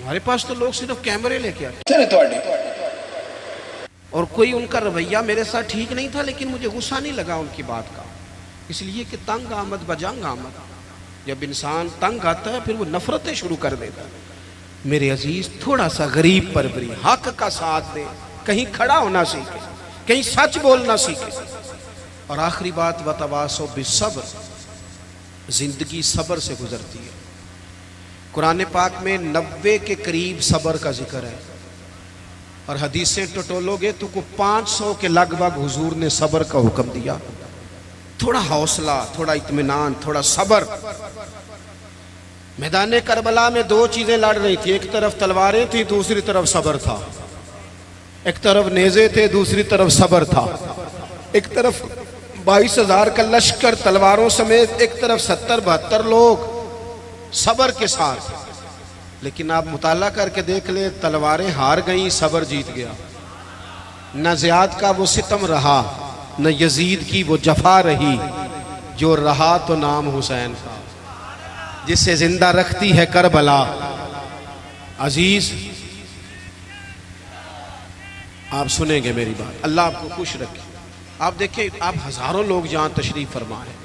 ہمارے پاس تو لوگ صرف کیمرے لے کے آتے اور کوئی ان کا رویہ میرے ساتھ ٹھیک نہیں تھا، لیکن مجھے غصہ نہیں لگا ان کی بات کا، اس لیے کہ تنگ آمد بجنگ آمد، جب انسان تنگ آتا ہے پھر وہ نفرتیں شروع کر دیتا ہے۔ میرے عزیز تھوڑا سا غریب پروری، حق کا ساتھ دے، کہیں کھڑا ہونا سیکھے، کہیں سچ بولنا سیکھے۔ اور آخری بات وتواصوا بالصبر، زندگی صبر سے گزرتی ہے۔ قرآن پاک میں 90 کے قریب صبر کا ذکر ہے، اور حدیثیں ٹٹولو گے تو کو 500 کے لگ بھگ حضور نے صبر کا حکم دیا۔ تھوڑا حوصلہ، تھوڑا اطمینان، تھوڑا صبر۔ میدان کربلا میں دو چیزیں لڑ رہی تھی، ایک طرف تلواریں تھیں، دوسری طرف صبر تھا۔ ایک طرف نیزے تھے، دوسری طرف صبر تھا۔ ایک طرف 22,000 کا لشکر تلواروں سمیت، ایک طرف 70-72 لوگ صبر کے ساتھ۔ لیکن آپ مطالعہ کر کے دیکھ لیں، تلواریں ہار گئیں، صبر جیت گیا۔ نہ زیاد کا وہ ستم رہا، نہ یزید کی وہ جفا رہی، جو رہا تو نام حسین کا، جسے زندہ رکھتی ہے کربلا۔ عزیز آپ سنیں گے میری بات، اللہ آپ کو خوش رکھے۔ آپ دیکھیں، آپ ہزاروں لوگ جہاں تشریف فرما ہیں،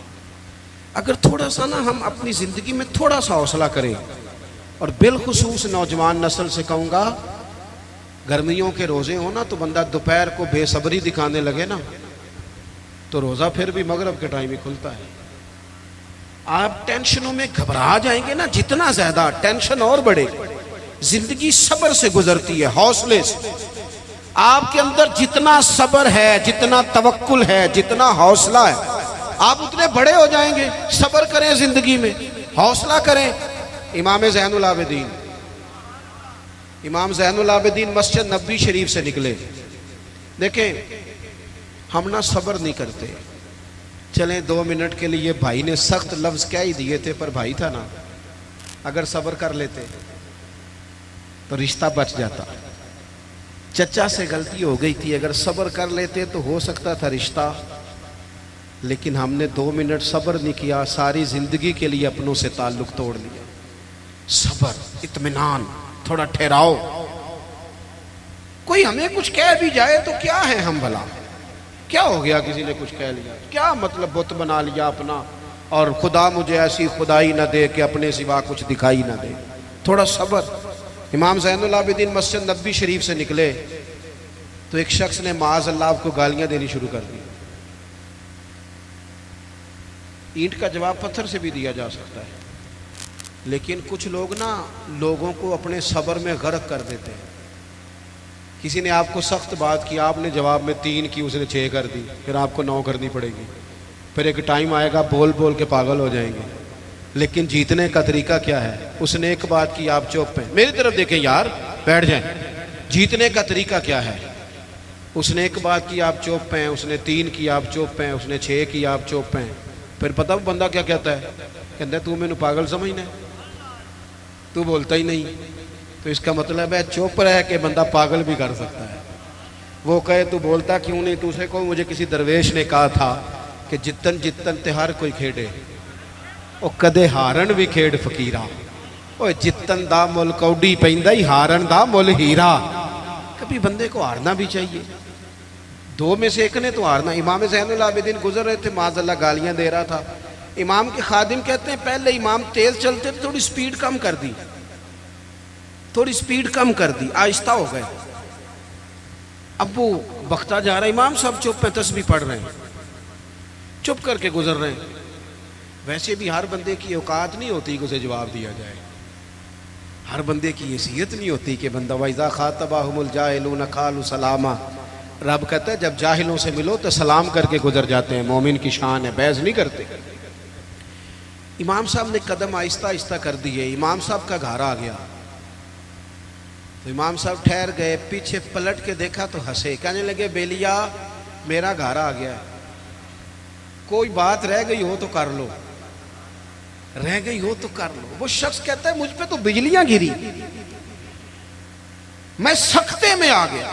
اگر تھوڑا سا نا ہم اپنی زندگی میں تھوڑا سا حوصلہ کریں، اور بالخصوص نوجوان نسل سے کہوں گا، گرمیوں کے روزے ہو نا تو بندہ دوپہر کو بے صبری دکھانے لگے نا تو روزہ پھر بھی مغرب کے ٹائم ہی کھلتا ہے۔ آپ ٹینشنوں میں گھبرا جائیں گے نا، جتنا زیادہ ٹینشن اور بڑھے گی۔ زندگی صبر سے گزرتی ہے، حوصلے سے۔ آپ کے اندر جتنا صبر ہے، جتنا توکل ہے، جتنا حوصلہ ہے، آپ اتنے بڑے ہو جائیں گے۔ صبر کریں زندگی میں، حوصلہ کریں۔ امام زین العابدین، امام زین العابدین مسجد نبوی شریف سے نکلے۔ دیکھیں ہم نہ صبر نہیں کرتے، چلیں 2 منٹ کے لیے بھائی نے سخت لفظ کہہ ہی دیے تھے، پر بھائی تھا نا، اگر صبر کر لیتے تو رشتہ بچ جاتا۔ چچا سے غلطی ہو گئی تھی، اگر صبر کر لیتے تو ہو سکتا تھا رشتہ، لیکن ہم نے 2 منٹ صبر نہیں کیا، ساری زندگی کے لیے اپنوں سے تعلق توڑ لیا۔ صبر، اطمینان، تھوڑا ٹھہراؤ۔ کوئی ہمیں کچھ کہہ بھی جائے تو کیا ہے ہم بھلا، کیا ہو گیا کسی نے کچھ کہہ لیا، کیا مطلب بت بنا لیا اپنا، اور خدا مجھے ایسی خدائی نہ دے کہ اپنے سوا کچھ دکھائی نہ دے۔ تھوڑا صبر۔ امام زین العابدین مسجد نبوی شریف سے نکلے تو ایک شخص نے معاذ اللہ آپ کو گالیاں دینی شروع کر دی۔ اینٹ کا جواب پتھر سے بھی دیا جا سکتا ہے، لیکن کچھ لوگ نا لوگوں کو اپنے صبر میں غرق کر دیتے ہیں۔ کسی نے آپ کو سخت بات کی، آپ نے جواب میں 3 کی، اس نے 6 کر دی، پھر آپ کو 9 کرنی پڑے گی۔ پھر ایک ٹائم آئے گا بول بول کے پاگل ہو جائیں گے۔ لیکن جیتنے کا طریقہ کیا ہے؟ اس نے ایک بات کی، آپ چپ ہیں، میری طرف دیکھیں یار، بیٹھ جائیں۔ جیتنے کا طریقہ کیا ہے؟ اس نے ایک بات کی، آپ چپ ہیں، اس نے 3 کی، آپ چپ ہیں، اس نے 6 کی، آپ چپ ہیں۔ پھر پتہ بندہ کیا کہتا ہے؟ کہتا ہے تو میں نے پاگل سمجھنا ہے، تو بولتا ہی نہیں۔ تو اس کا مطلب ہے چپ رہ کے بندہ پاگل بھی کر سکتا ہے۔ وہ کہے تو بولتا کیوں نہیں، تو اسے کو مجھے کسی درویش نے کہا تھا کہ جتن جتن تے ہر کوئی کھیڑے، او کدے ہارن بھی کھیڑ فقیرہ، او جتن دا مل کوڈی پیندا ہی ہارن دا مل ہیرا۔ کبھی بندے کو ہارنا بھی چاہیے، 2 میں سے ایک نے تو ہارنا۔ امام زین العابدین گزر رہے تھے، معاذ اللہ گالیاں دے رہا تھا۔ امام کے خادم کہتے ہیں پہلے امام تیز چلتے تھے، تھوڑی سپیڈ کم کر دی، تھوڑی سپیڈ کم کر دی، آہستہ ہو گئے۔ اب وہ بختہ جا رہا ہے، امام صاحب چپ ہیں، تسبیح پڑھ رہے ہیں، چپ کر کے گزر رہے ہیں۔ ویسے بھی ہر بندے کی اوقات نہیں ہوتی کہ اسے جواب دیا جائے، ہر بندے کی حیثیت نہیں ہوتی کہ بندہ وَإِذَا خَاطَبَهُمُ الْجَاهِلُونَ قَالُوا سَلَامًا۔ رب کہتا ہے جب جاہلوں سے ملو تو سلام کر کے گزر جاتے ہیں، مومن کی شان ہے، بحث نہیں کرتے۔ امام صاحب نے قدم آہستہ آہستہ کر دیے، امام صاحب کا گھر آ گیا تو امام صاحب ٹھہر گئے، پیچھے پلٹ کے دیکھا تو ہنسے، کہنے لگے بیلیا میرا گھر آ گیا، کوئی بات رہ گئی ہو تو کر لو، رہ گئی ہو تو کر لو۔ وہ شخص کہتا ہے مجھ پہ تو بجلیاں گری، میں سکتے میں آ گیا۔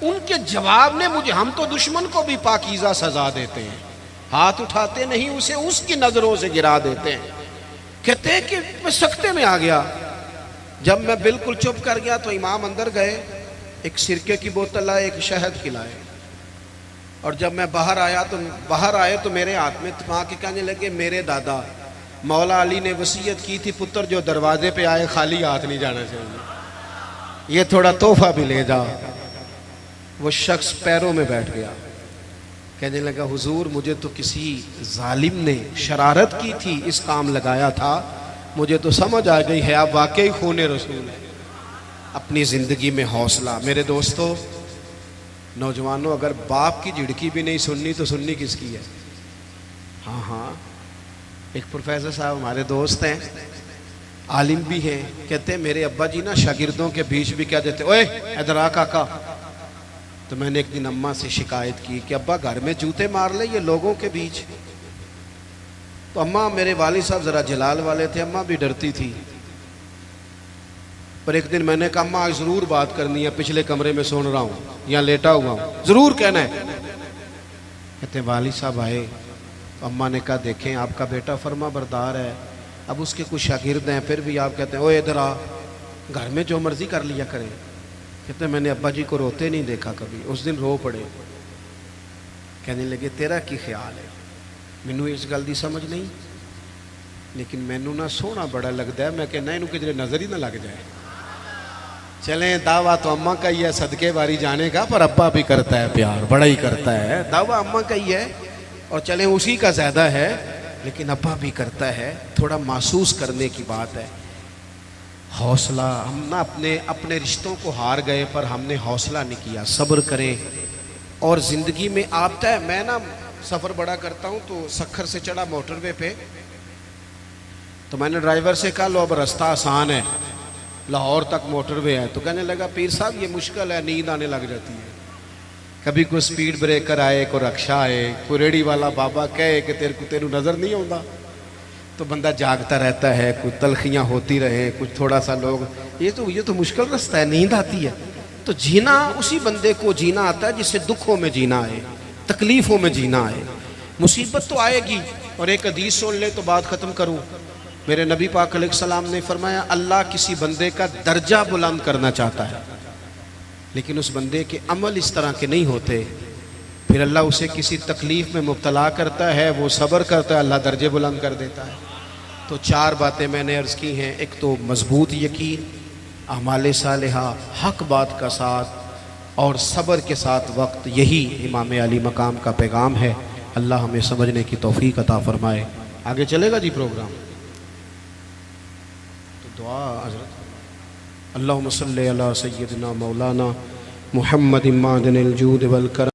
ان کے جواب نے مجھے، ہم تو دشمن کو بھی پاکیزہ سزا دیتے ہیں، ہاتھ اٹھاتے نہیں، اسے اس کی نظروں سے گرا دیتے ہیں۔ کہتے ہیں کہ میں سکتے میں آ گیا۔ جب میں بالکل چپ کر گیا تو امام اندر گئے، ایک سرکے کی بوتل لائے، ایک شہد کھلائے، اور جب میں باہر آئے تو میرے ہاتھ میں تھما کے کہنے لگے میرے دادا مولا علی نے وصیت کی تھی پتر جو دروازے پہ آئے خالی ہاتھ نہیں جانا چاہیے، یہ تھوڑا تحفہ بھی لے جا۔ وہ شخص پیروں میں بیٹھ گیا، کہنے لگا حضور مجھے تو کسی ظالم نے شرارت کی تھی اس کام لگایا تھا، مجھے تو سمجھ آ گئی ہے آپ واقعی خون رسول ہے۔ اپنی زندگی میں حوصلہ۔ میرے دوستو نوجوانوں، اگر باپ کی جھڑکی بھی نہیں سننی تو سننی کس کی ہے؟ ہاں ایک پروفیسر صاحب ہمارے دوست ہیں، عالم بھی ہیں، کہتے ہیں میرے ابا جی نا شاگردوں کے بیچ بھی کہہ دیتے اوے ادھر آ کاکا۔ تو میں نے ایک دن اماں سے شکایت کی کہ ابا گھر میں جوتے مار لے یہ لوگوں کے بیچ۔ تو اماں، میرے والد صاحب ذرا جلال والے تھے، اماں بھی ڈرتی تھی، پر ایک دن میں نے کہا اماں آج ضرور بات کرنی ہے، پچھلے کمرے میں سن رہا ہوں یا لیٹا ہوا ہوں، ضرور کہنا ہے۔ کہتے ہیں والد صاحب آئے تو اماں نے کہا دیکھیں آپ کا بیٹا فرما بردار ہے، اب اس کے کچھ شاگرد ہیں، پھر بھی آپ کہتے ہیں اوے ادھر آ، گھر میں جو مرضی کر لیا کریں۔ کہتے ہیں میں نے ابا جی کو روتے نہیں دیکھا کبھی، اس دن رو پڑے۔ کہنے لگے تیرا کی خیال ہے؟ مینو اس گل دی سمجھ نہیں، لیکن مینو نہ سونا بڑا لگتا ہے، میں کہنا انہوں کدھر نظر ہی نہ لگ جائے۔ چلیں دعویٰ تو اماں کا ہی ہے صدقے باری جانے کا، پر ابا بھی کرتا ہے پیار، بڑا ہی کرتا ہے، دعویٰ اماں کا ہی ہے اور چلیں اسی کا زیادہ ہے، لیکن ابا بھی کرتا ہے، تھوڑا محسوس کرنے کی بات ہے۔ حوصلہ، ہم نہ اپنے رشتوں کو ہار گئے پر ہم نے حوصلہ نہیں کیا، صبر کریں۔ اور زندگی میں آتا ہے، میں نا سفر بڑا کرتا ہوں تو سکھر سے چڑھا موٹر وے پہ، تو میں نے ڈرائیور سے کہا لو اب راستہ آسان ہے، لاہور تک موٹر وے ہے۔ تو کہنے لگا پیر صاحب یہ مشکل ہے، نیند آنے لگ جاتی ہے، کبھی کوئی سپیڈ بریکر آئے، کوئی رکشہ آئے، کوئی ریڑی والا بابا کہے کہ تیرے نظر نہیں آتا، تو بندہ جاگتا رہتا ہے، کوئی تلخیاں ہوتی رہیں، کچھ تھوڑا سا لوگ یہ تو مشکل رستہ ہے، نیند آتی ہے۔ تو جینا اسی بندے کو جینا آتا ہے جس سے دکھوں میں جینا آئے، تکلیفوں میں جینا آئے۔ مصیبت تو آئے گی، اور ایک حدیث سن لے تو بات ختم کروں۔ میرے نبی پاک علیہ السلام نے فرمایا اللہ کسی بندے کا درجہ بلند کرنا چاہتا ہے، لیکن اس بندے کے عمل اس طرح کے نہیں ہوتے، پھر اللہ اسے کسی تکلیف میں مبتلا کرتا ہے، وہ صبر کرتا ہے، اللہ درجے بلند کر دیتا ہے۔ تو 4 باتیں میں نے عرض کی ہیں، ایک تو مضبوط یقین، اعمال صالحہ، حق بات کا ساتھ اور صبر کے ساتھ وقت، یہی امام علی مقام کا پیغام ہے۔ اللہ ہمیں سمجھنے کی توفیق عطا فرمائے۔ آگے چلے گا جی پروگرام؟ تو دعا حضرت اللہم صلی علی سیدنا مولانا محمد معدن الجود والکرم